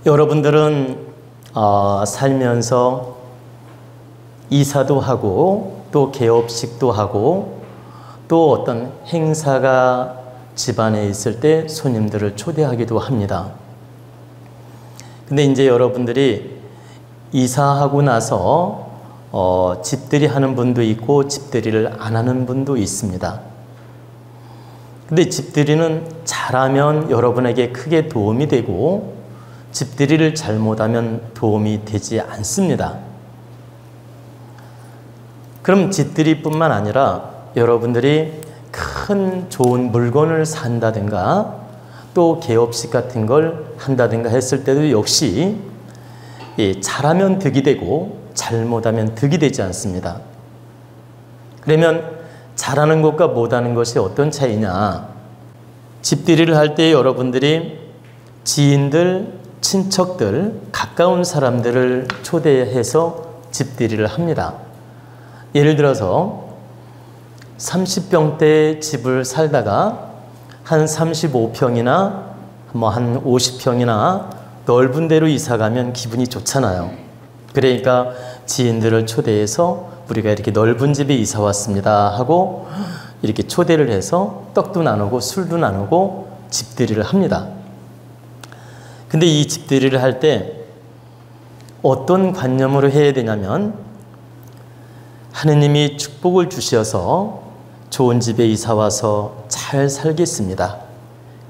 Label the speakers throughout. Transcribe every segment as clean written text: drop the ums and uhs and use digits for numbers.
Speaker 1: 여러분들은 살면서 이사도 하고 또 개업식도 하고 또 어떤 행사가 집안에 있을 때 손님들을 초대하기도 합니다. 근데 이제 여러분들이 이사하고 나서 집들이 하는 분도 있고 집들이를 안 하는 분도 있습니다. 근데 집들이는 잘하면 여러분에게 크게 도움이 되고 집들이를 잘못하면 도움이 되지 않습니다. 그럼 집들이뿐만 아니라 여러분들이 큰 좋은 물건을 산다든가 또 개업식 같은 걸 한다든가 했을 때도 역시 잘하면 득이 되고 잘못하면 득이 되지 않습니다. 그러면 잘하는 것과 못하는 것이 어떤 차이냐? 집들이를 할 때 여러분들이 지인들, 친척들, 가까운 사람들을 초대해서 집들이를 합니다. 예를 들어서 30평대 집을 살다가 한 35평이나 한 50평이나 넓은 데로 이사 가면 기분이 좋잖아요. 그러니까 지인들을 초대해서 우리가 이렇게 넓은 집에 이사 왔습니다 하고 이렇게 초대를 해서 떡도 나누고 술도 나누고 집들이를 합니다. 근데 이 집들이를 할 때 어떤 관념으로 해야 되냐면 하느님이 축복을 주셔서 좋은 집에 이사 와서 잘 살겠습니다.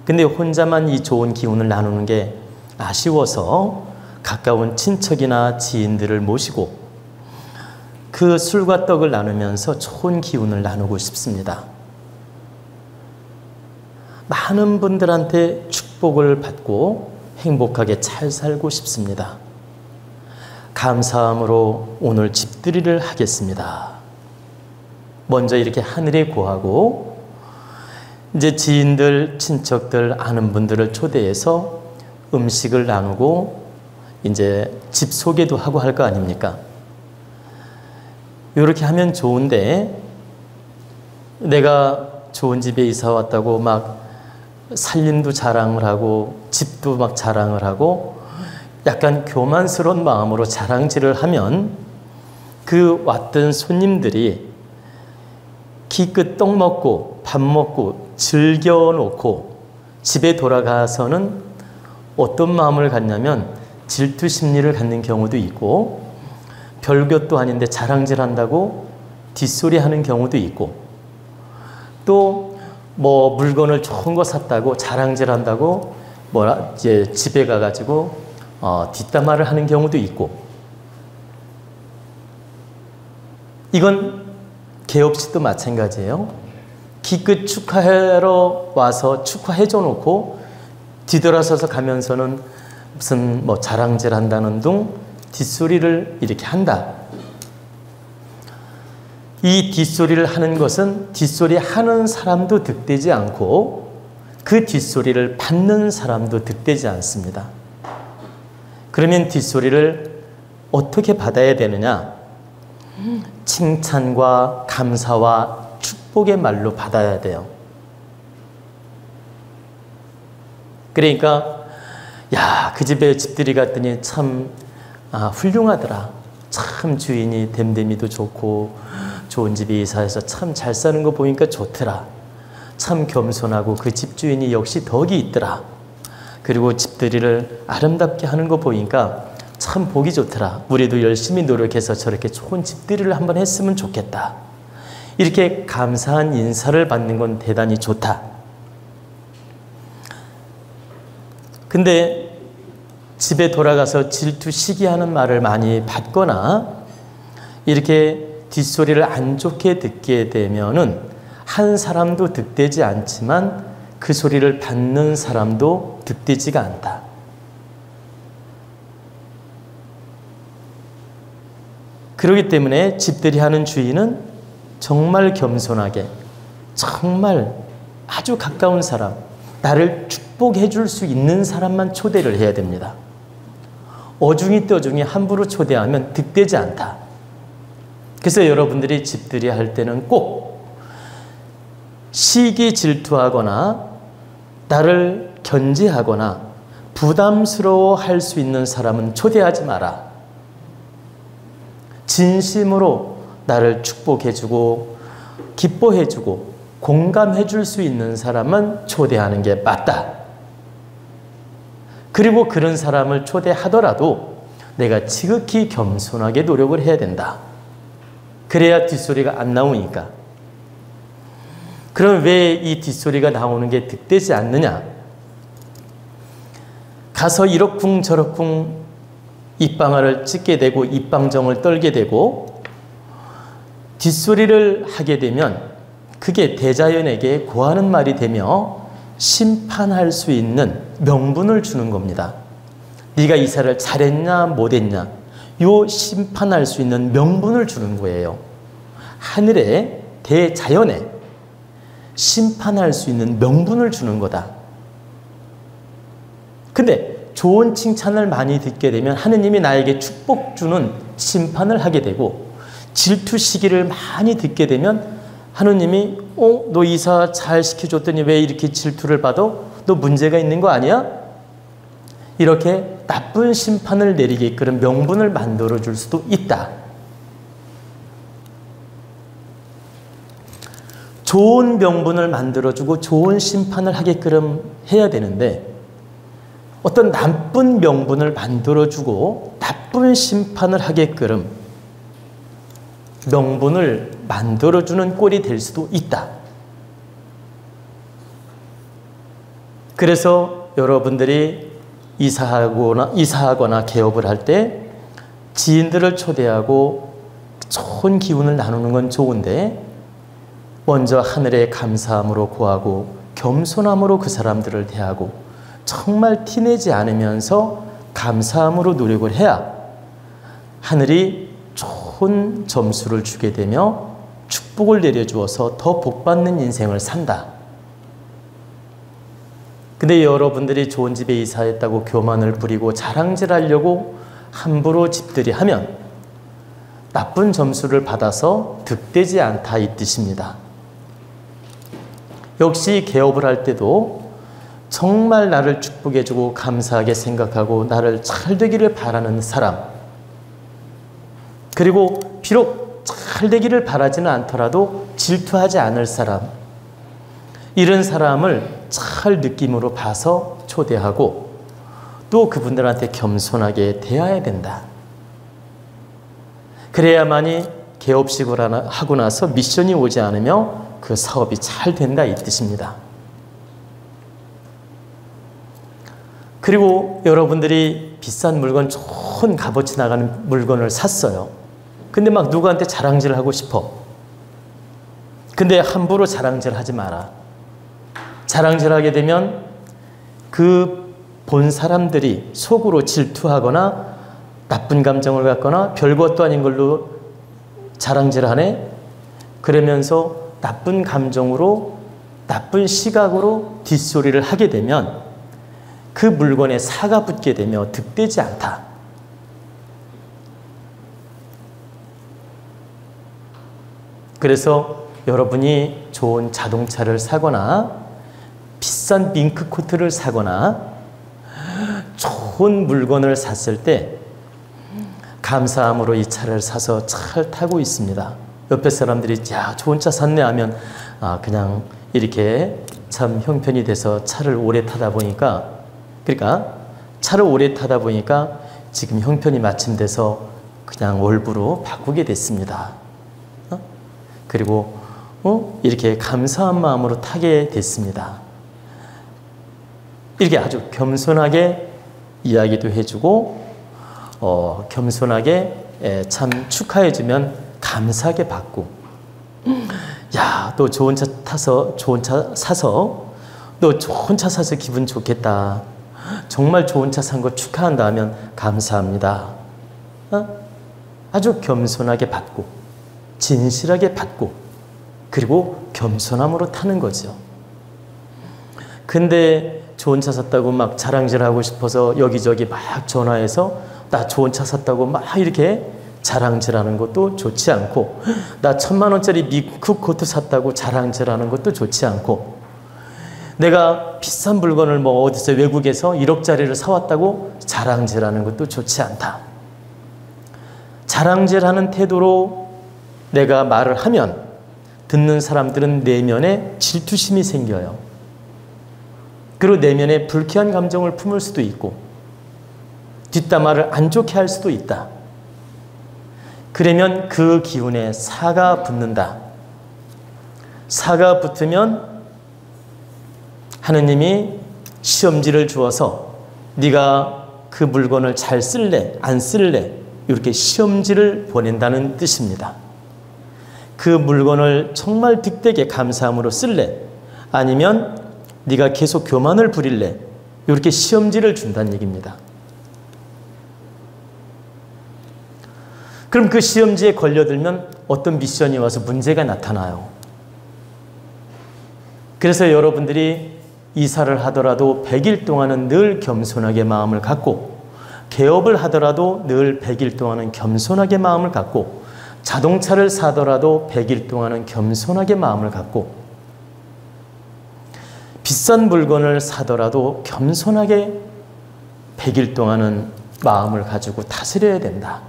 Speaker 1: 근데 혼자만 이 좋은 기운을 나누는 게 아쉬워서 가까운 친척이나 지인들을 모시고 그 술과 떡을 나누면서 좋은 기운을 나누고 싶습니다. 많은 분들한테 축복을 받고 행복하게 잘 살고 싶습니다. 감사함으로 오늘 집들이를 하겠습니다. 먼저 이렇게 하늘에 구하고 이제 지인들, 친척들, 아는 분들을 초대해서 음식을 나누고 이제 집 소개도 하고 할 거 아닙니까? 이렇게 하면 좋은데 내가 좋은 집에 이사 왔다고 막 살림도 자랑을 하고 집도 막 자랑을 하고 약간 교만스러운 마음으로 자랑질을 하면 그 왔던 손님들이 기껏 떡 먹고 밥 먹고 즐겨놓고 집에 돌아가서는 어떤 마음을 갖냐면 질투 심리를 갖는 경우도 있고 별것도 아닌데 자랑질한다고 뒷소리 하는 경우도 있고 또 뭐 물건을 좋은 거 샀다고 자랑질한다고 이제 집에 가가지고 뒷담화를 하는 경우도 있고 이건 개업식도 마찬가지예요. 기껏 축하하러 와서 축하해줘 놓고 뒤돌아서서 가면서는 무슨 자랑질 한다는 둥 뒷소리를 이렇게 한다. 이 뒷소리를 하는 것은 뒷소리 하는 사람도 득되지 않고 그 뒷소리를 받는 사람도 득되지 않습니다. 그러면 뒷소리를 어떻게 받아야 되느냐? 칭찬과 감사와 축복의 말로 받아야 돼요. 그러니까 야, 그 집에 집들이 갔더니 참 훌륭하더라. 참 주인이 됨됨이도 좋고 좋은 집에 이사해서 참 잘 사는 거 보니까 좋더라. 참 겸손하고 그 집주인이 역시 덕이 있더라. 그리고 집들이를 아름답게 하는 거 보니까 참 보기 좋더라. 우리도 열심히 노력해서 저렇게 좋은 집들이를 한번 했으면 좋겠다. 이렇게 감사한 인사를 받는 건 대단히 좋다. 근데 집에 돌아가서 질투 시기하는 말을 많이 받거나 이렇게 뒷소리를 안 좋게 듣게 되면은 한 사람도 득되지 않지만 그 소리를 받는 사람도 득되지가 않다. 그렇기 때문에 집들이 하는 주인은 정말 겸손하게 정말 아주 가까운 사람, 나를 축복해 줄 수 있는 사람만 초대를 해야 됩니다. 어중이 떠중이 함부로 초대하면 득되지 않다. 그래서 여러분들이 집들이 할 때는 꼭 시기 질투하거나 나를 견제하거나 부담스러워 할 수 있는 사람은 초대하지 마라. 진심으로 나를 축복해주고 기뻐해주고 공감해줄 수 있는 사람은 초대하는 게 맞다. 그리고 그런 사람을 초대하더라도 내가 지극히 겸손하게 노력을 해야 된다. 그래야 뒷소리가 안 나오니까. 그럼 왜 이 뒷소리가 나오는 게 득되지 않느냐? 가서 이러쿵 저러쿵 입방아를 찢게 되고 입방정을 떨게 되고 뒷소리를 하게 되면 그게 대자연에게 고하는 말이 되며 심판할 수 있는 명분을 주는 겁니다. 네가 이사를 잘했냐 못했냐 요 심판할 수 있는 명분을 주는 거예요. 하늘에 대자연에 심판할 수 있는 명분을 주는 거다. 근데 좋은 칭찬을 많이 듣게 되면 하느님이 나에게 축복 주는 심판을 하게 되고 질투 시기를 많이 듣게 되면 하느님이 너 이사 잘 시켜줬더니 왜 이렇게 질투를 받아? 너 문제가 있는 거 아니야? 이렇게 나쁜 심판을 내리게끔 명분을 만들어줄 수도 있다. 좋은 명분을 만들어주고 좋은 심판을 하게끔 해야 되는데 어떤 나쁜 명분을 만들어주고 나쁜 심판을 하게끔 명분을 만들어주는 꼴이 될 수도 있다. 그래서 여러분들이 이사하거나 개업을 할 때 지인들을 초대하고 좋은 기운을 나누는 건 좋은데 먼저 하늘에 감사함으로 고하고 겸손함으로 그 사람들을 대하고 정말 티내지 않으면서 감사함으로 노력을 해야 하늘이 좋은 점수를 주게 되며 축복을 내려주어서 더 복받는 인생을 산다. 근데 여러분들이 좋은 집에 이사했다고 교만을 부리고 자랑질하려고 함부로 집들이 하면 나쁜 점수를 받아서 득되지 않다 이 뜻입니다. 역시 개업을 할 때도 정말 나를 축복해주고 감사하게 생각하고 나를 잘 되기를 바라는 사람, 그리고 비록 잘 되기를 바라지는 않더라도 질투하지 않을 사람, 이런 사람을 잘 느낌으로 봐서 초대하고 또 그분들한테 겸손하게 대해야 된다. 그래야만이 개업식을 하고 나서 미션이 오지 않으며 그 사업이 잘 된다 이 뜻입니다. 그리고 여러분들이 비싼 물건, 좋은 값어치 나가는 물건을 샀어요. 근데 막 누구한테 자랑질을 하고 싶어. 근데 함부로 자랑질 하지 마라. 자랑질 하게 되면 그 본 사람들이 속으로 질투하거나 나쁜 감정을 갖거나 별것도 아닌 걸로 자랑질하네. 그러면서 나쁜 감정으로 나쁜 시각으로 뒷소리를 하게 되면 그 물건에 사가 붙게 되며 득되지 않다. 그래서 여러분이 좋은 자동차를 사거나 비싼 밍크코트를 사거나 좋은 물건을 샀을 때 감사함으로 이 차를 사서 잘 타고 있습니다. 옆에 사람들이 야 좋은 차 샀네 하면 그냥 이렇게 참 형편이 돼서 차를 오래 타다 보니까, 그러니까 차를 오래 타다 보니까 지금 형편이 마침 돼서 그냥 월부로 바꾸게 됐습니다. 그리고 이렇게 감사한 마음으로 타게 됐습니다. 이렇게 아주 겸손하게 이야기도 해주고 겸손하게 참 축하해주면 감사하게 받고, 야, 너 좋은 차 타서 좋은 차 사서 너 좋은 차 사서 기분 좋겠다. 정말 좋은 차 산 거 축하한다 하면 감사합니다. 아주 겸손하게 받고 진실하게 받고 그리고 겸손함으로 타는 거죠. 근데 좋은 차 샀다고 막 자랑질하고 싶어서 여기저기 막 전화해서 나 좋은 차 샀다고 막 이렇게 자랑질하는 것도 좋지 않고, 나 1000만 원짜리 밍크코트 샀다고 자랑질하는 것도 좋지 않고, 내가 비싼 물건을 뭐 어디서 외국에서 1억짜리를 사왔다고 자랑질하는 것도 좋지 않다. 자랑질하는 태도로 내가 말을 하면 듣는 사람들은 내면에 질투심이 생겨요. 그리고 내면에 불쾌한 감정을 품을 수도 있고 뒷담화를 안 좋게 할 수도 있다. 그러면 그 기운에 사가 붙는다. 사가 붙으면 하느님이 시험지를 주어서 네가 그 물건을 잘 쓸래 안 쓸래 이렇게 시험지를 보낸다는 뜻입니다. 그 물건을 정말 득되게 감사함으로 쓸래 아니면 네가 계속 교만을 부릴래 이렇게 시험지를 준다는 얘기입니다. 그럼 그 시험지에 걸려들면 어떤 미션이 와서 문제가 나타나요. 그래서 여러분들이 이사를 하더라도 100일 동안은 늘 겸손하게 마음을 갖고 개업을 하더라도 늘 100일 동안은 겸손하게 마음을 갖고 자동차를 사더라도 100일 동안은 겸손하게 마음을 갖고 비싼 물건을 사더라도 겸손하게 100일 동안은 마음을 가지고 다스려야 된다.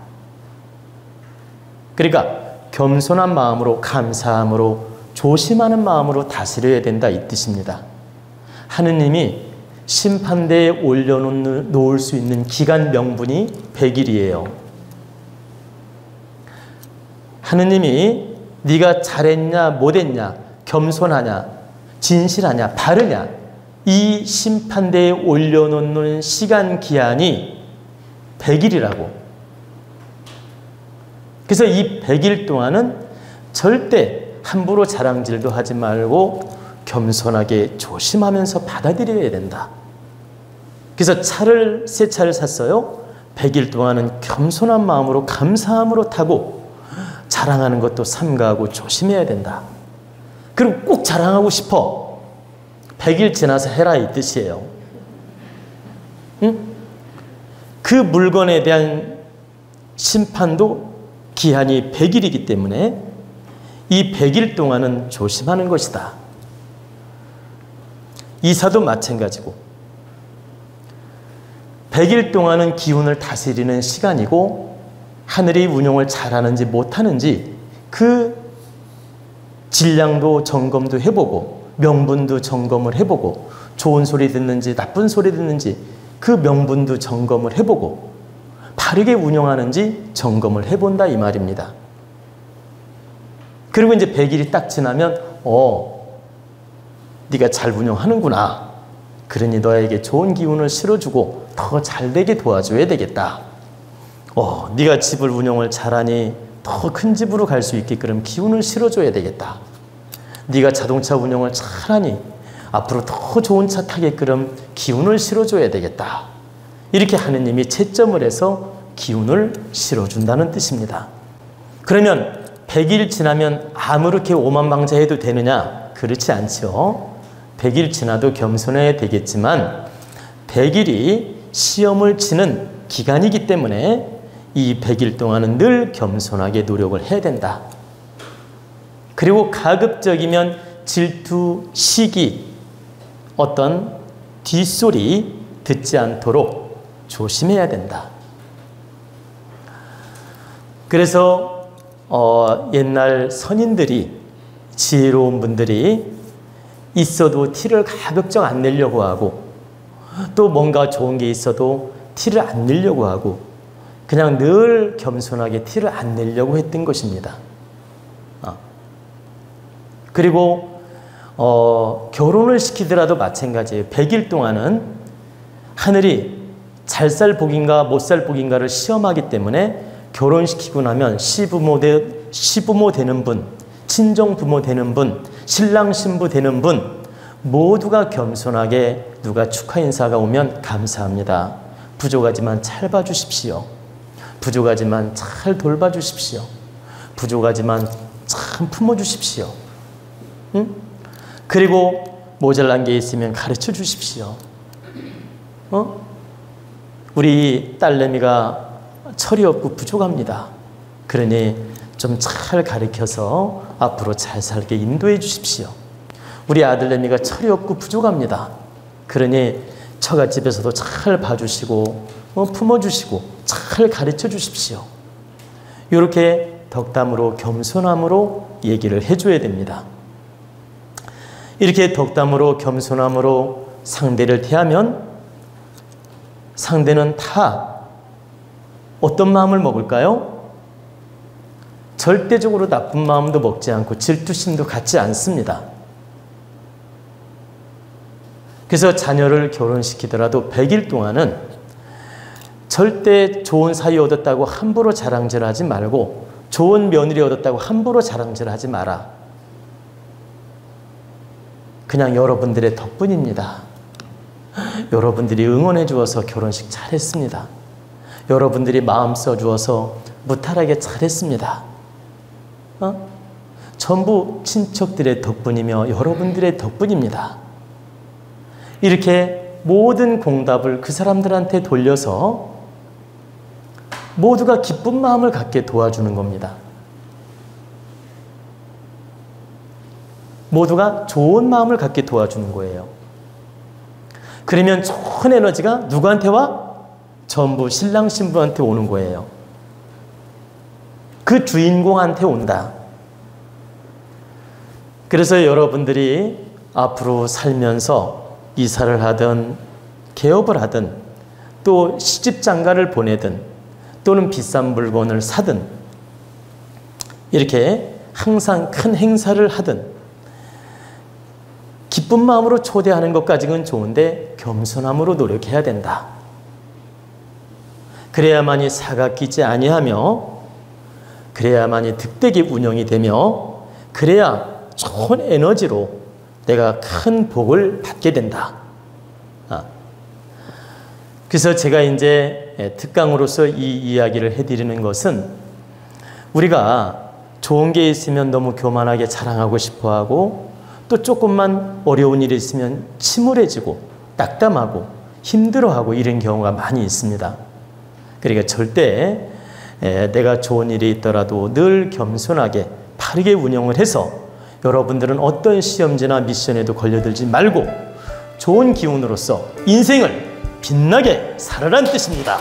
Speaker 1: 그러니까 겸손한 마음으로 감사함으로 조심하는 마음으로 다스려야 된다 이 뜻입니다. 하느님이 심판대에 올려놓을 수 있는 기간 명분이 100일이에요. 하느님이 네가 잘했냐 못했냐 겸손하냐 진실하냐 바르냐 이 심판대에 올려놓는 시간 기한이 100일이라고. 그래서 이 100일 동안은 절대 함부로 자랑질도 하지 말고 겸손하게 조심하면서 받아들여야 된다. 그래서 새 차를 샀어요. 100일 동안은 겸손한 마음으로 감사함으로 타고 자랑하는 것도 삼가하고 조심해야 된다. 그리고 꼭 자랑하고 싶어. 100일 지나서 해라 이 뜻이에요. 응? 그 물건에 대한 심판도 기한이 100일이기 때문에 이 100일 동안은 조심하는 것이다. 이사도 마찬가지고 100일 동안은 기운을 다스리는 시간이고 하늘이 운용을 잘하는지 못하는지 그 질량도 점검도 해보고 명분도 점검을 해보고 좋은 소리 듣는지 나쁜 소리 듣는지 그 명분도 점검을 해보고 바르게 운용하는지 점검을 해본다 이 말입니다. 그리고 이제 100일이 딱 지나면 네가 잘 운용하는구나. 그러니 너에게 좋은 기운을 실어주고 더 잘되게 도와줘야 되겠다. 네가 집을 운용을 잘하니 더 큰 집으로 갈 수 있게끔 기운을 실어줘야 되겠다. 네가 자동차 운용을 잘하니 앞으로 더 좋은 차 타게끔 기운을 실어줘야 되겠다. 이렇게 하느님이 채점을 해서 기운을 실어준다는 뜻입니다. 그러면 100일 지나면 아무렇게 오만방자해도 되느냐? 그렇지 않죠. 100일 지나도 겸손해야 되겠지만 100일이 시험을 치는 기간이기 때문에 이 100일 동안은 늘 겸손하게 노력을 해야 된다. 그리고 가급적이면 질투, 시기, 어떤 뒷소리 듣지 않도록 조심해야 된다. 그래서 옛날 선인들이 지혜로운 분들이 있어도 티를 가급적 안 내려고 하고 또 뭔가 좋은 게 있어도 티를 안 내려고 하고 그냥 늘 겸손하게 티를 안 내려고 했던 것입니다. 그리고 결혼을 시키더라도 마찬가지예요. 100일 동안은 하늘이 잘 살 복인가 못 살 복인가를 시험하기 때문에 결혼시키고 나면 시부모 되는 분, 친정부모 되는 분, 신랑 신부 되는 분 모두가 겸손하게 누가 축하 인사가 오면 감사합니다. 부족하지만 잘 봐주십시오. 부족하지만 잘 돌봐주십시오. 부족하지만 참 품어주십시오. 응? 그리고 모자란 게 있으면 가르쳐 주십시오. 우리 딸내미가 철이 없고 부족합니다. 그러니 좀 잘 가르쳐서 앞으로 잘 살게 인도해 주십시오. 우리 아들내미가 철이 없고 부족합니다. 그러니 처갓집에서도 잘 봐주시고 품어주시고 잘 가르쳐 주십시오. 이렇게 덕담으로 겸손함으로 얘기를 해줘야 됩니다. 이렇게 덕담으로 겸손함으로 상대를 대하면 상대는 다 어떤 마음을 먹을까요? 절대적으로 나쁜 마음도 먹지 않고 질투심도 갖지 않습니다. 그래서 자녀를 결혼시키더라도 100일 동안은 절대 좋은 사위 얻었다고 함부로 자랑질하지 말고 좋은 며느리 얻었다고 함부로 자랑질하지 마라. 그냥 여러분들의 덕분입니다. 여러분들이 응원해 주어서 결혼식 잘했습니다. 여러분들이 마음 써주어서 무탈하게 잘했습니다. 전부 친척들의 덕분이며 여러분들의 덕분입니다. 이렇게 모든 공답을 그 사람들한테 돌려서 모두가 기쁜 마음을 갖게 도와주는 겁니다. 모두가 좋은 마음을 갖게 도와주는 거예요. 그러면 좋은 에너지가 누구한테 와? 전부 신랑 신부한테 오는 거예요. 그 주인공한테 온다. 그래서 여러분들이 앞으로 살면서 이사를 하든 개업을 하든 또 시집장가를 보내든 또는 비싼 물건을 사든 이렇게 항상 큰 행사를 하든 기쁜 마음으로 초대하는 것까지는 좋은데 겸손함으로 노력해야 된다. 그래야만이 사가 끼지 아니하며 그래야만이 득되게 운영이 되며 그래야 좋은 에너지로 내가 큰 복을 받게 된다. 그래서 제가 이제 특강으로서 이 이야기를 해드리는 것은 우리가 좋은 게 있으면 너무 교만하게 자랑하고 싶어하고 또 조금만 어려운 일이 있으면 침울해지고 낙담하고 힘들어하고 이런 경우가 많이 있습니다. 그러니까 절대 내가 좋은 일이 있더라도 늘 겸손하게 바르게 운영을 해서 여러분들은 어떤 시험지나 미션에도 걸려들지 말고 좋은 기운으로서 인생을 빛나게 살아란 뜻입니다.